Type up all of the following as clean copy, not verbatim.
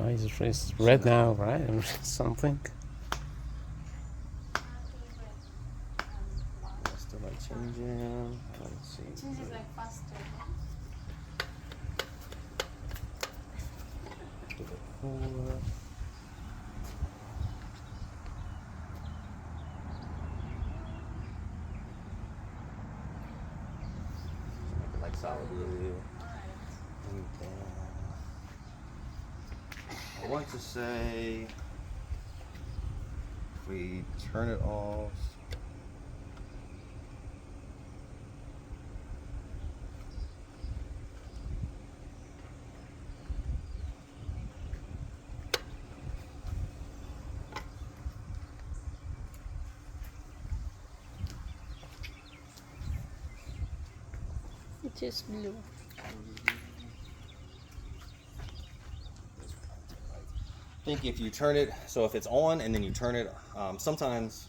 Oh, it's red now, right? Something. Still like changing. Let's see. Changes like faster. Make it like solid blue. And then I want to say if we turn it off. It is blue. I think if you turn it, so if it's on and then you turn it, sometimes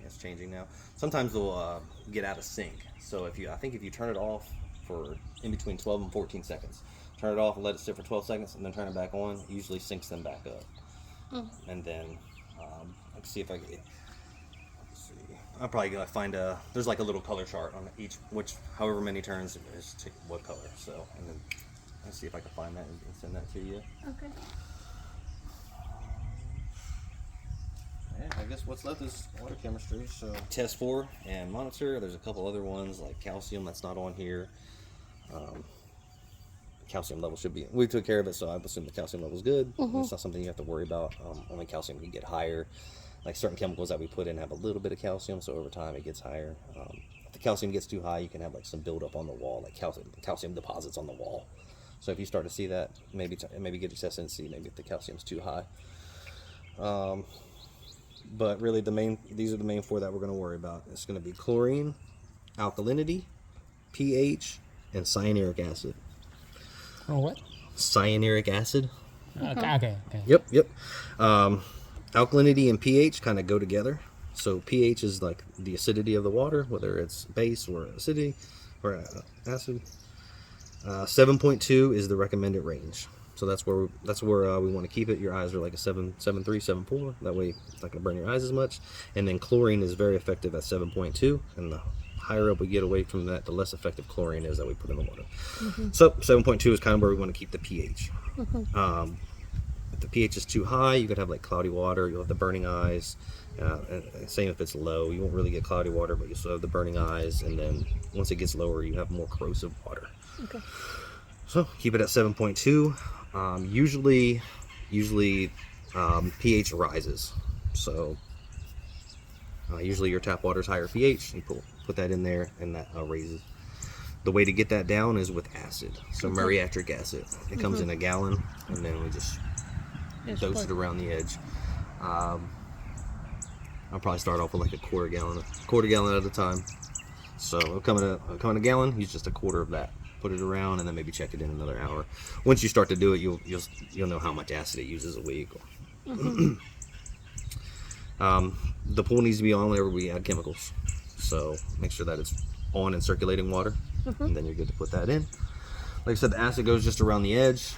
it's changing now. Sometimes they'll get out of sync. So I think if you turn it off for in between 12 and 14 seconds, turn it off and let it sit for 12 seconds, and then turn it back on, it usually syncs them back up. And then let's see if I get. I'll probably gotta find there's like a little color chart on each, however many turns is to what color. So, and then let's see if I can find that and send that to you. Okay. Yeah, I guess what's left is water chemistry. So test for and monitor. There's a couple other ones like calcium that's not on here. Calcium level should be. We took care of it, so I assume the calcium level is good. It's not something you have to worry about. Only calcium can get higher. Like certain chemicals that we put in have a little bit of calcium, so over time it gets higher. If the calcium gets too high, you can have like some buildup on the wall, like calcium deposits on the wall. So if you start to see that, maybe get a test and see maybe if the calcium's too high. But really, these are the main four that we're going to worry about. It's going to be chlorine, alkalinity, pH, and cyanuric acid. Oh, what? Cyanuric acid. Okay. Yep. Alkalinity and pH kind of go together. So pH is like the acidity of the water, whether it's base or acidity or acid. 7.2 is the recommended range. So that's where we want to keep it. Your eyes are like a 7.3, 7.4. That way it's not going to burn your eyes as much. And then chlorine is very effective at 7.2. And the higher up we get away from that, the less effective chlorine is that we put in the water. So 7.2 is kind of where we want to keep the pH. If the pH is too high, you could have like cloudy water. You'll have the burning eyes. And same if it's low, you won't really get cloudy water, but you still have the burning eyes. And then once it gets lower, you have more corrosive water. Okay. So keep it at 7.2. Usually pH rises. So usually your tap water is higher pH. You put that in there, and that raises. The way to get that down is with acid. So muriatic acid. It comes in a gallon, and then we just dose it around the edge. I'll probably start off with like a quarter gallon at a time. So it'll come in a gallon. Use just a quarter of that. Put it around, and then maybe check it in another hour. Once you start to do it, you'll know how much acid it uses a week. The pool needs to be on whenever we add chemicals. So make sure that it's on and circulating water, and then you're good to put that in. Like I said, the acid goes just around the edge.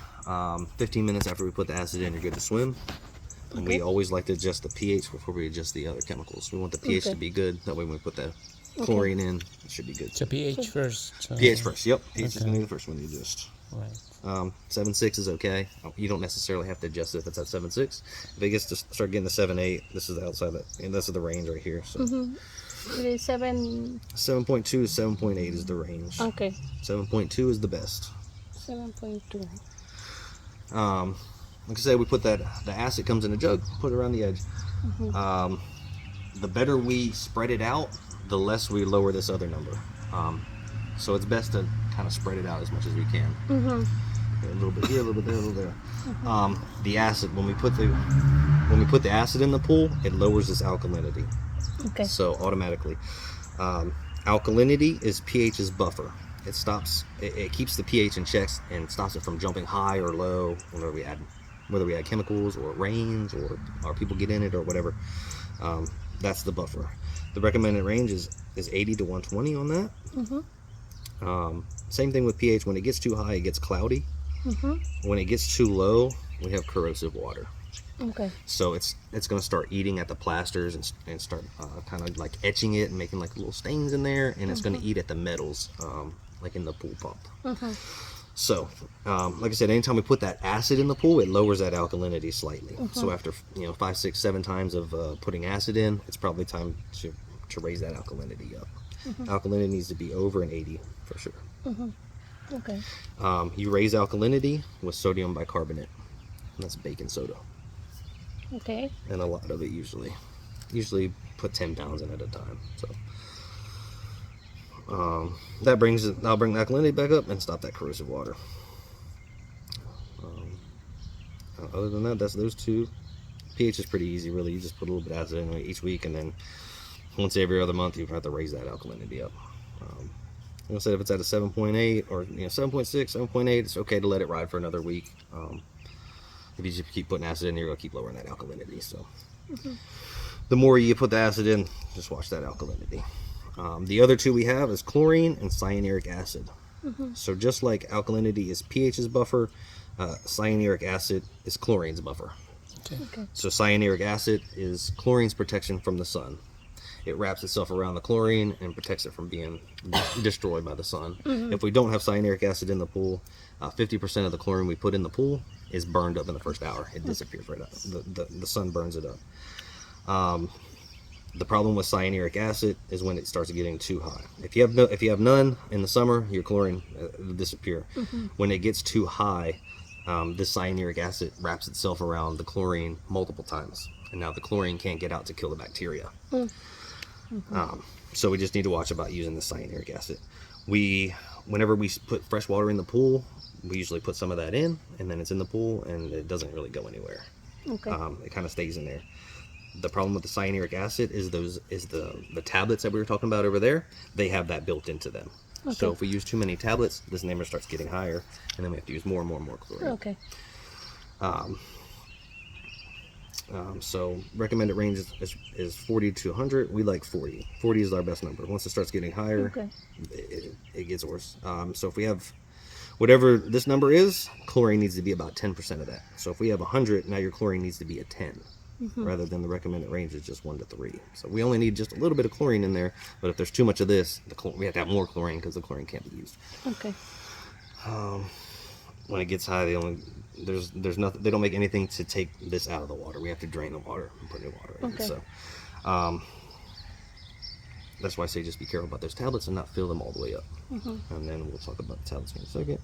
15 minutes after we put the acid in, you're good to swim. And we always like to adjust the pH before we adjust the other chemicals. We want the pH to be good. That way when we put the chlorine in, it should be good. So pH first. pH first, yep. pH is going to be the first one you adjust. Right. 7.6 is okay. You don't necessarily have to adjust it if it's at 7.6. If it gets to start getting to 7.8, this is the outside, and this is the range right here. So It is 7. 7.2 to 7.8 is the range. Okay. 7.2 is the best. 7.2. Like I said, we put the acid comes in a jug, put it around the edge. The better we spread it out, the less we lower this other number. So it's best to kind of spread it out as much as we can. A little bit here, a little bit there, a little there. The acid, when we put the acid in the pool, it lowers this alkalinity. Okay. So automatically, alkalinity is pH's buffer. It stops. It keeps the pH in checks and stops it from jumping high or low whether we add chemicals or it rains or people get in it or whatever. That's the buffer. The recommended range is 80 to 120 on that. Same thing with pH. When it gets too high, it gets cloudy. When it gets too low, we have corrosive water. Okay. So it's going to start eating at the plasters and start kind of like etching it and making like little stains in there, and it's going to eat at the metals, like in the pool pump. So, like I said, anytime we put that acid in the pool, it lowers that alkalinity slightly. So after 5, 6, 7 times of putting acid in, it's probably time to raise that alkalinity up. Alkalinity needs to be over an 80 for sure. Okay. You raise alkalinity with sodium bicarbonate. And that's baking soda, Okay. and a lot of it usually put 10 pounds in at a time. So that'll bring the alkalinity back up and stop that corrosive water. Other than that, that's those two. pH is pretty easy, really. You just put a little bit of acid in each week, and then once every other month you have to raise that alkalinity up. Like I said, if it's at a 7.8 or 7.6, 7.8, it's okay to let it ride for another week. If you just keep putting acid in, you're going to keep lowering that alkalinity. So the more you put the acid in, just watch that alkalinity. The other two we have is chlorine and cyanuric acid. So just like alkalinity is pH's buffer, cyanuric acid is chlorine's buffer. Okay. So cyanuric acid is chlorine's protection from the sun. It wraps itself around the chlorine and protects it from being destroyed by the sun. If we don't have cyanuric acid in the pool, 50% of the chlorine we put in the pool is burned up in the first hour. It disappears right out. The sun burns it up. The problem with cyanuric acid is when it starts getting too high. If you have none in the summer, your chlorine will disappear. When it gets too high, this cyanuric acid wraps itself around the chlorine multiple times, and now the chlorine can't get out to kill the bacteria. So we just need to watch about using the cyanuric acid. Whenever we put fresh water in the pool, we usually put some of that in, and then it's in the pool, and it doesn't really go anywhere. Okay. It kind of stays in there. The problem with the cyanuric acid is the tablets that we were talking about over there. They have that built into them. So if we use too many tablets, this number starts getting higher, and then we have to use more and more and more chlorine. Okay. So recommended range is 40 to 100. We like 40. 40 is our best number. Once it starts getting higher, it gets worse. So if we have whatever this number is, chlorine needs to be about 10% of that. So if we have 100, now your chlorine needs to be a 10, rather than the recommended range is just 1 to 3. So we only need just a little bit of chlorine in there, but if there's too much of this, we have to have more chlorine because the chlorine can't be used. Okay. When it gets high, there's nothing. They don't make anything to take this out of the water. We have to drain the water and put new water in. Okay. So that's why I say just be careful about those tablets and not fill them all the way up. And then we'll talk about the tablets in a second.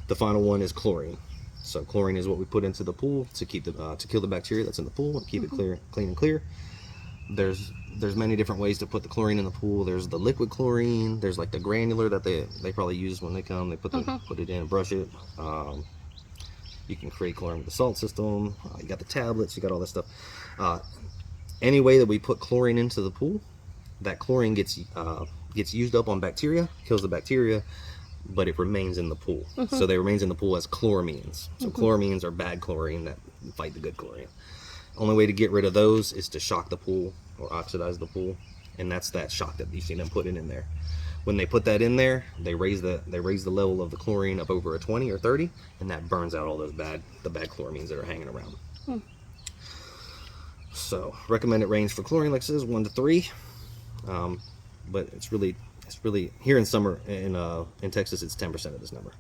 The final one is chlorine. So chlorine is what we put into the pool to keep to kill the bacteria that's in the pool and keep it clean and clear. There's many different ways to put the chlorine in the pool. There's the liquid chlorine. There's like the granular that they probably use when they come. They put it in and brush it. You can create chlorine with the salt system. You got the tablets. You got all that stuff. Any way that we put chlorine into the pool, that chlorine gets used up on bacteria, kills the bacteria, but it remains in the pool. So they remains in the pool as chloramines. So chloramines are bad chlorine that fight the good chlorine. Only way to get rid of those is to shock the pool or oxidize the pool, and that's that shock that you see them putting in there. When they put that in there, they raise the level of the chlorine up over a 20 or 30, and that burns out all those bad chloramines that are hanging around. So recommended range for chlorine, like I said, is 1 to 3. But it's really here in summer in Texas, it's 10% of this number.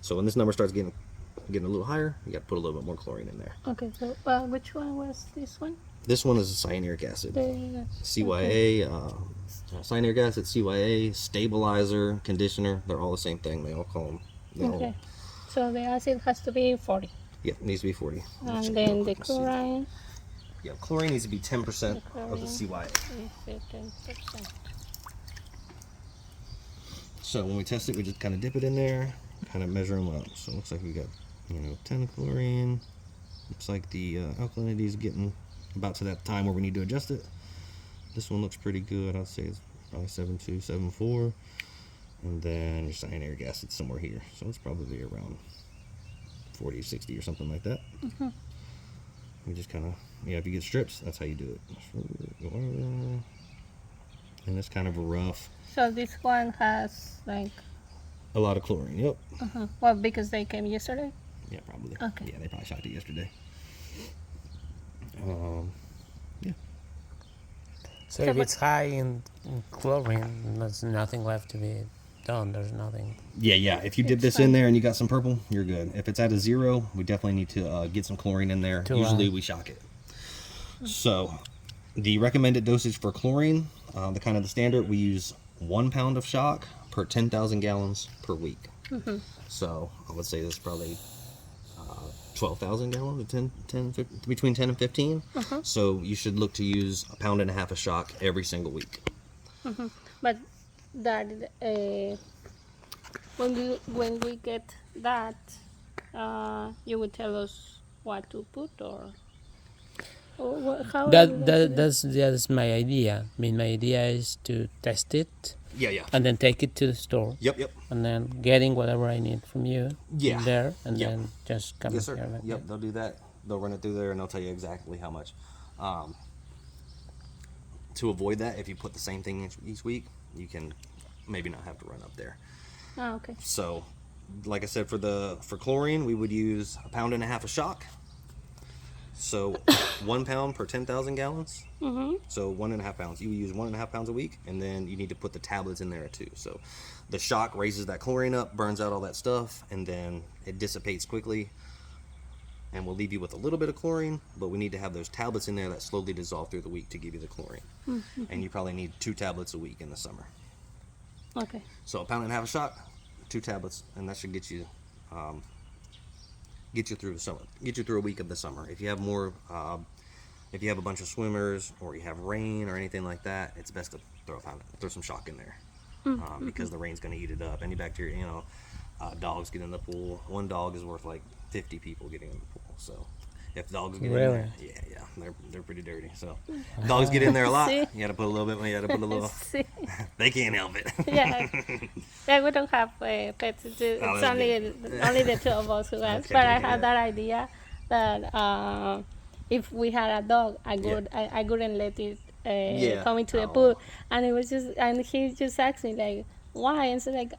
So when this number starts getting a little higher, you got to put a little bit more chlorine in there. Okay. So which one was this one? This one is cyanuric acid. The CYA, cyanuric acid, CYA, stabilizer, conditioner. They're all the same thing. They all call them. Okay. So the acid has to be 40. Yeah, it needs to be 40. And then the chlorine Yeah, chlorine needs to be 10% of chlorine. the CYA. is 10%. So when we test it, we just kind of dip it in there, kind of measure them up. So it looks like we got 10 chlorine. Looks like the alkalinity is getting about to that time where we need to adjust it. This one looks pretty good. I'd say it's probably 7.2, 7.4. And then your cyanuric acid somewhere here. So it's probably around 40, 60 or something like that. We just kind of, if you get strips, that's how you do it. And it's kind of a rough. So this one has like A lot of chlorine, yep. well, because they came yesterday. Yeah, probably. Okay. Yeah, they probably shocked it yesterday. Yeah. So So, if but- it's high in chlorine, there's nothing left to be done. There's nothing. Yeah. If you dip It's this fine. in there and you got some purple, you're good. If it's at a 0, we definitely need to get some chlorine in there. Too Usually loud. we shock it. So the recommended dosage for chlorine, the kind of the standard, we use 1 pound of shock per 10,000 gallons per week. So I would say this is probably 12,000 gallons, 10, between 10 and 15. So you should look to use 1.5 pounds of shock every single week. But that when we get that, you would tell us what to put or how are we going to do? That's my idea. I mean, my idea is to test it Yeah. and then take it to the store. Yep. And then getting whatever I need from you Yeah. there, and Yep. then just come Yes, here. sir. Like Yep, that. they'll do that. They'll run it through there and they'll tell you exactly how much. To avoid that, if you put the same thing each week, you can maybe not have to run up there. Ah, okay. So, like I said, for chlorine, we would use 1.5 pounds of shock. So 1 pound per 10,000 gallons. So 1.5 pounds. You would use 1.5 pounds a week, and then you need to put the tablets in there too. So the shock raises that chlorine up, burns out all that stuff, and then it dissipates quickly. And we'll leave you with a little bit of chlorine, but we need to have those tablets in there that slowly dissolve through the week to give you the chlorine. And you probably need 2 tablets a week in the summer. Okay. So 1.5 pounds of shock, 2 tablets, and that should get you through the summer. Get you through a week of the summer. If you have more, if you have a bunch of swimmers or you have rain or anything like that, it's best to throw some shock in there because the rain's going to eat it up. Any bacteria, dogs get in the pool. One dog is worth like 50 people getting in the pool. So if dogs get in there, they're pretty dirty. So dogs get in there a lot. See? You got to put a little bit. You got to put a little. See, They can't help it. yeah, we don't have pets. It's that's only the two of us who have. Okay, But I okay, had yeah. that idea that if we had a dog, I wouldn't let it Yeah. come into the Oh. pool. And it was and he just asked me like, why? And so like,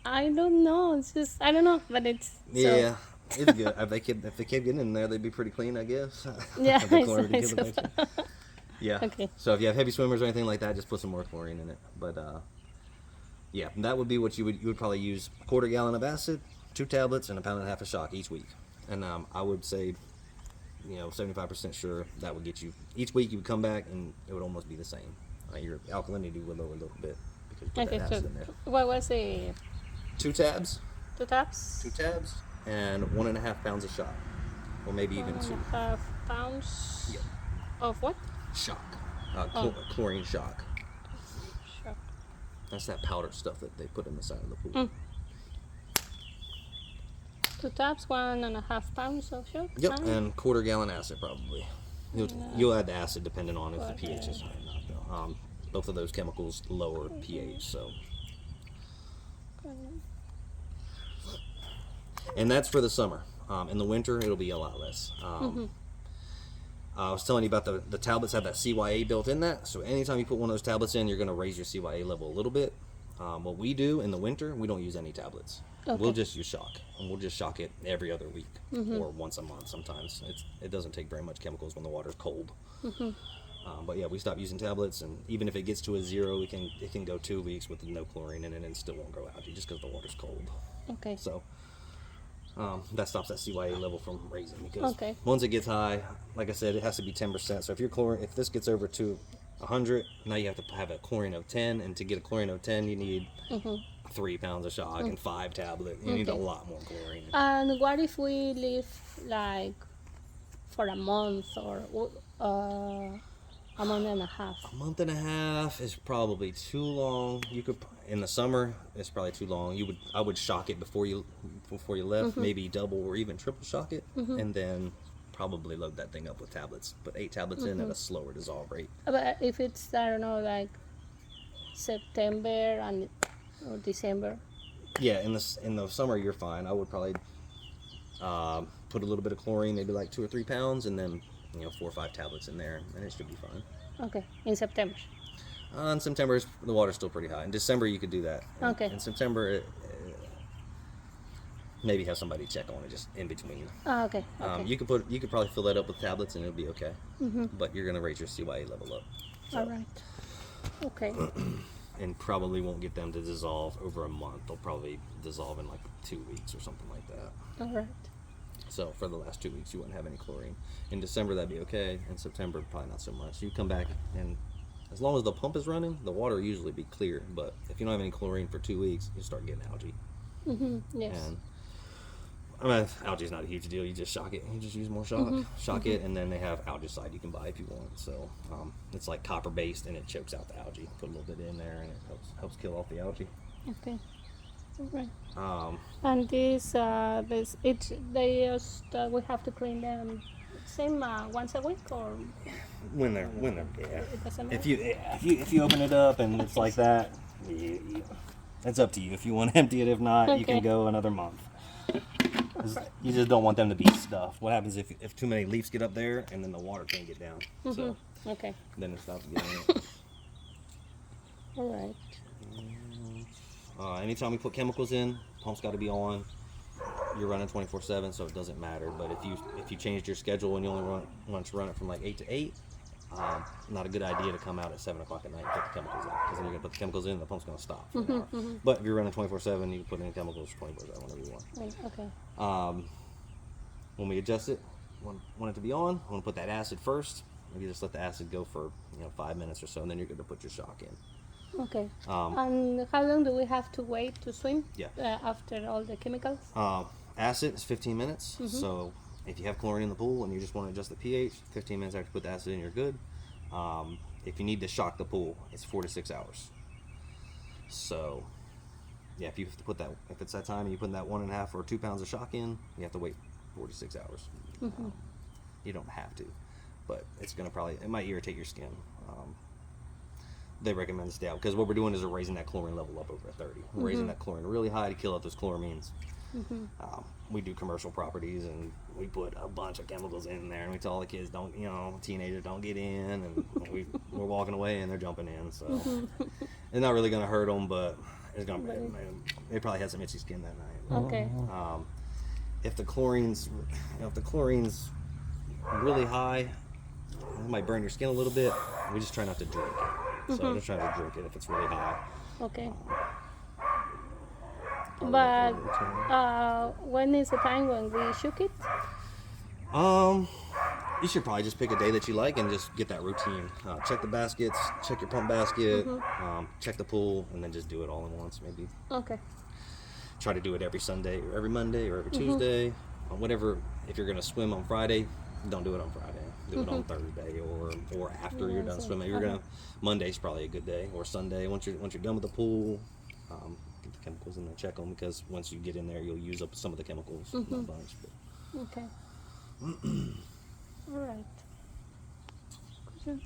I don't know. It's just I don't know, but it's Yeah, it's good. If the kid get in there, they'd be pretty clean, I guess. Yeah, The chlorine I would give it suppose. back to you. Yeah. Okay. So if you have heavy swimmers or anything like that, just put some more chlorine in it. But yeah, that would be what you would probably use: 1/4 gallon of acid, 2 tablets, and 1.5 pounds of shock each week. And I would say, 75% sure that would get you each week. You would come back and it would almost be the same. Your alkalinity would lower a little bit because you put Okay, that so acid in there. what was the 2 tabs, 2 taps? 2 tabs, and 1.5 pounds of shock, or maybe even 2. 1.5 pounds Yep. of what? Shock. Oh. Chlorine shock. Sure. That's that powder stuff that they put in the side of the pool. 2 taps, 1.5 pounds of sugar. Yep, and 1/4 gallon acid probably. You'll add the acid depending on if the pH is high or not. Though. Both of those chemicals lower pH, so. And that's for the summer. In the winter, it'll be a lot less. I was telling you about the tablets have that CYA built in that. So anytime you put one of those tablets in, you're going to raise your CYA level a little bit. What we do in the winter, we don't use any tablets. Okay. We'll just use shock, and we'll just shock it every other week or once a month sometimes. It doesn't take very much chemicals when the water's cold. But yeah, we stop using tablets, and even if it gets to a 0, it can go 2 weeks with no chlorine in it and still won't grow algae just because the water's cold. Okay. So that stops that CYA level from raising because Okay. once it gets high, like I said, it has to be 10%. So if this gets over to 100, now you have to have a chlorine of 10, and to get a chlorine of 10, you need 3 pounds of shock and 5 tablets. You need a Okay. lot more chlorine. And what if we live like for a month or a month and a half? A month and a half is probably too long. You could in the summer, it's probably too long. I would shock it before you left, maybe double or even triple shock it, and then probably load that thing up with tablets. Put 8 tablets in at a slower dissolve rate. But if it's I don't know like September or December. Yeah, in the summer you're fine. I would probably put a little bit of chlorine, maybe like 2 or 3 pounds, and then 4 or 5 tablets in there, and it should be fine. Okay, in September. In September, the water's still pretty high. In December, you could do that. Okay. In September, maybe have somebody check on it just in between. Ah, okay. Okay. You could probably fill that up with tablets and it'll be okay. But you're gonna raise your CYA level up. So, All right. Okay. and probably won't get them to dissolve over a month. They'll probably dissolve in like 2 weeks or something like that. All right. So for the last 2 weeks, you wouldn't have any chlorine. In December, that'd be okay. In September, probably not so much. You come back, and as long as the pump is running, the water will usually be clear. But if you don't have any chlorine for 2 weeks, you start getting algae. Yes. And I mean, algae's not a huge deal. You just shock it. You just use more shock it, and then they have algicide you can buy if you want. So it's like copper based, and it chokes out the algae. Put a little bit in there, and it helps kill off the algae. Okay. All right. Um, And this they just we have to clean them same once a week, or when they're yeah. it doesn't matter. If you open it up and it's like that, it's up to you. If you want to empty it, if not, you can Okay. go another month. 'Cause you just don't want them to be stuffed. What happens if too many leaves get up there and then the water can't get down? So Okay. then it stops getting in. All right. Anytime we put chemicals in, pump's got to be on. You're running 24/7, so it doesn't matter. But if you changed your schedule and you only want to run it from like 8 to 8, not a good idea to come out at 7 o'clock at night and put the chemicals in, because then you're gonna put the chemicals in and the pump's gonna stop for an hour. But if you're running 24/7, you can put in chemicals 24/7 whenever you want. Okay. When we adjust it, want it to be on, I want to put that acid first. Maybe just let the acid go for 5 minutes or so, and then you're good to put your shock in. Okay. And how long do we have to wait to swim? Yeah. After all the chemicals? Acid is 15 minutes. So if you have chlorine in the pool and you just want to adjust the pH, 15 minutes after you put the acid in, you're good. If you need to shock the pool, it's 4 to 6 hours. So yeah, if you have to put that, if it's that time and you put that 1.5 or 2 pounds of shock in, you have to wait 4 to 6 hours. You don't have to, but it's gonna it might irritate your skin. They recommend stay out, because what we're doing is we're raising that chlorine level up over 30. We're raising that chlorine really high to kill out those chloramines. We do commercial properties and we put a bunch of chemicals in there, and we tell all the kids, don't, teenagers don't get in, and we're walking away and they're jumping in. So it's not really going to hurt them, but it's going to. They probably had some itchy skin that night. Okay. If the chlorine's really high, it might burn your skin a little bit. We just try not to drink it. So just try to drink it if it's really high. Okay. But when is the time when we shook it? You should probably just pick a day that you like and just get that routine. Check the baskets, check your pump basket, check the pool, and then just do it all in once. Maybe Okay. try to do it every Sunday or every Monday or every Tuesday. Whatever. If you're gonna swim on Friday, don't do it on Friday. Do it on Thursday or after you're done swimming. Monday's probably a good day, or Sunday once you're done with the pool. Get the chemicals in there, check them, because once you get in there, you'll use up some of the chemicals in a bunch. But Okay. All right. Good.